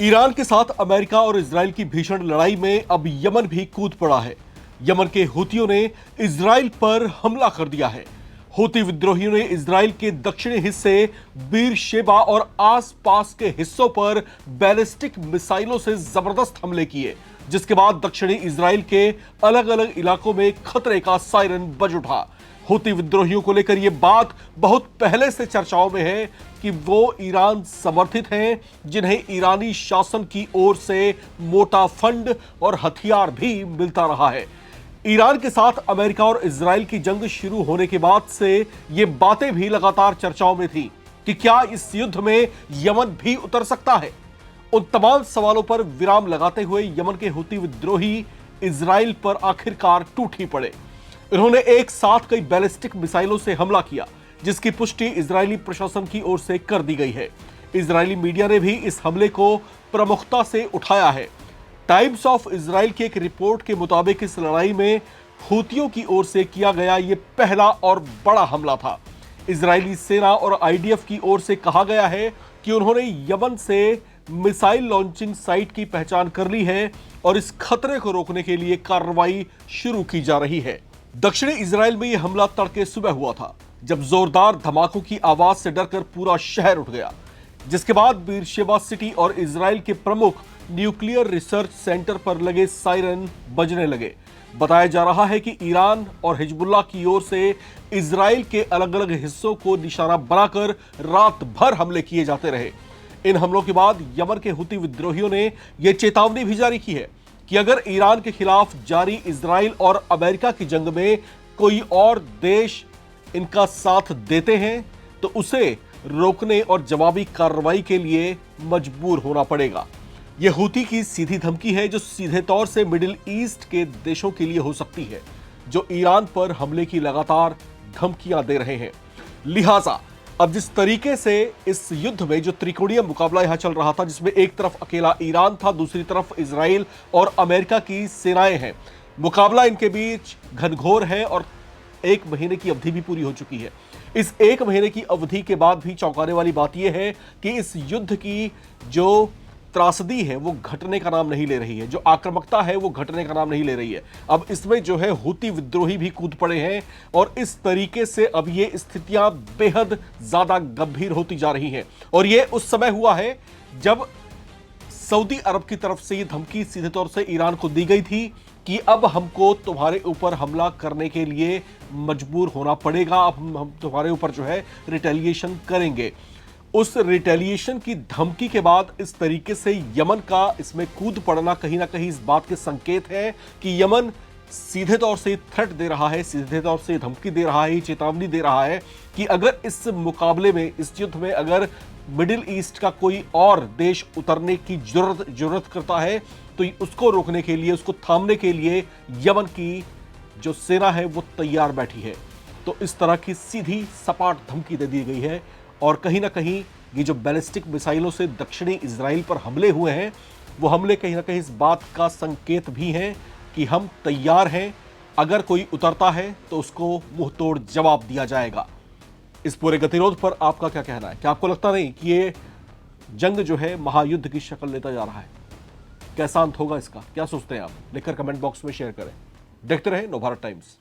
Iran के साथ America और इजराइल की भीषण लड़ाई में अब यमन भी कूद पड़ा है। यमन के हूतियों ने इजराइल पर हमला कर दिया है। हूती विद्रोहियों ने इजराइल के दक्षिणी हिस्से बीरशेबा और आसपास के हिस्सों पर बैलिस्टिक मिसाइलों से जबरदस्त हमले किए, जिसके बाद दक्षिणी इजराइल के अलग अलग इलाकों में खतरे का सायरन बज उठा। हूती विद्रोहियों को लेकर यह बात बहुत पहले से चर्चाओं में है कि वो ईरान समर्थित हैं, जिन्हें ईरानी शासन की ओर से मोटा फंड और हथियार भी मिलता रहा है। ईरान के साथ अमेरिका और इजराइल की जंग शुरू होने के बाद से ये बातें भी लगातार चर्चाओं में थी कि क्या इस युद्ध में यमन भी उतर सकता है। उन तमाम सवालों पर विराम लगाते हुए यमन के हूती विद्रोही इजराइल पर आखिरकार टूट ही पड़े। उन्होंने एक साथ कई बैलिस्टिक मिसाइलों से हमला किया, जिसकी पुष्टि इजरायली प्रशासन की ओर से कर दी गई है। इजरायली मीडिया ने भी इस हमले को प्रमुखता से उठाया है। टाइम्स ऑफ इजराइल की एक रिपोर्ट के मुताबिक इस लड़ाई में हूतियों की ओर से किया गया यह पहला और बड़ा हमला था। इजरायली सेना और आईडीएफ की ओर से कहा गया है कि उन्होंने यमन से मिसाइल लॉन्चिंग साइट की पहचान कर ली है और इस खतरे को रोकने के लिए कार्रवाई शुरू की जा रही है। दक्षिणी इजराइल में यह हमला तड़के सुबह हुआ था, जब जोरदार धमाकों की आवाज से डरकर पूरा शहर उठ गया, जिसके बाद बीरशेबा सिटी और इजराइल के प्रमुख न्यूक्लियर रिसर्च सेंटर पर लगे सायरन बजने लगे। बताया जा रहा है कि ईरान और हिजबुल्लाह की ओर से इजराइल के अलग अलग हिस्सों को निशाना बनाकर रात भर हमले किए जाते रहे। इन हमलों के बाद यमन के हूती विद्रोहियों ने यह चेतावनी भी जारी की है कि अगर ईरान के खिलाफ जारी इजराइल और अमेरिका की जंग में कोई और देश इनका साथ देते हैं तो उसे रोकने और जवाबी कार्रवाई के लिए मजबूर होना पड़ेगा। यह हूती की सीधी धमकी है, जो सीधे तौर से मिडिल ईस्ट के देशों के लिए हो सकती है, जो ईरान पर हमले की लगातार धमकियां दे रहे हैं। लिहाजा अब जिस तरीके से इस युद्ध में जो त्रिकोणीय मुकाबला यहां चल रहा था, जिसमें एक तरफ अकेला ईरान था, दूसरी तरफ इजराइल और अमेरिका की सेनाएं हैं, मुकाबला इनके बीच घनघोर है और 1 महीने की अवधि भी पूरी हो चुकी है। इस 1 महीने की अवधि के बाद भी चौंकाने वाली बात यह है कि इस युद्ध की जो त्रासदी है वो घटने का नाम नहीं ले रही है, जो आक्रामकता है वो घटने का नाम नहीं ले रही है। अब इसमें जो है हूती विद्रोही भी कूद पड़े हैं और इस तरीके से अब ये स्थितियां बेहद ज्यादा गंभीर होती जा रही हैं। और ये उस समय हुआ है जब सऊदी अरब की तरफ से ये धमकी सीधे तौर से ईरान को दी गई थी कि अब हमको तुम्हारे ऊपर हमला करने के लिए मजबूर होना पड़ेगा, अब हम तुम्हारे ऊपर जो है रिटेलिएशन करेंगे। उस रिटेलिएशन की धमकी के बाद इस तरीके से यमन का इसमें कूद पड़ना कहीं ना कहीं इस बात के संकेत है कि यमन सीधे तौर से थ्रेट दे रहा है, सीधे तौर से धमकी दे रहा है, चेतावनी दे रहा है कि अगर इस मुकाबले में, इस युद्ध में अगर मिडिल ईस्ट का कोई और देश उतरने की जरूरत करता है तो उसको रोकने के लिए, उसको थामने के लिए यमन की जो सेना है वो तैयार बैठी है। तो इस तरह की सीधी सपाट धमकी दे दी गई है और कहीं ना कहीं ये जो बैलिस्टिक मिसाइलों से दक्षिणी इजराइल पर हमले हुए हैं, वो हमले कहीं ना कहीं इस बात का संकेत भी हैं कि हम तैयार हैं, अगर कोई उतरता है तो उसको मुंह तोड़ जवाब दिया जाएगा। इस पूरे गतिरोध पर आपका क्या कहना है? क्या आपको लगता नहीं कि ये जंग जो है महायुद्ध की शक्ल लेता जा रहा है? कैसा अंत होगा इसका? क्या सोचते हैं आप? लिखकर कमेंट बॉक्स में शेयर करें। देखते रहें नवभारत टाइम्स।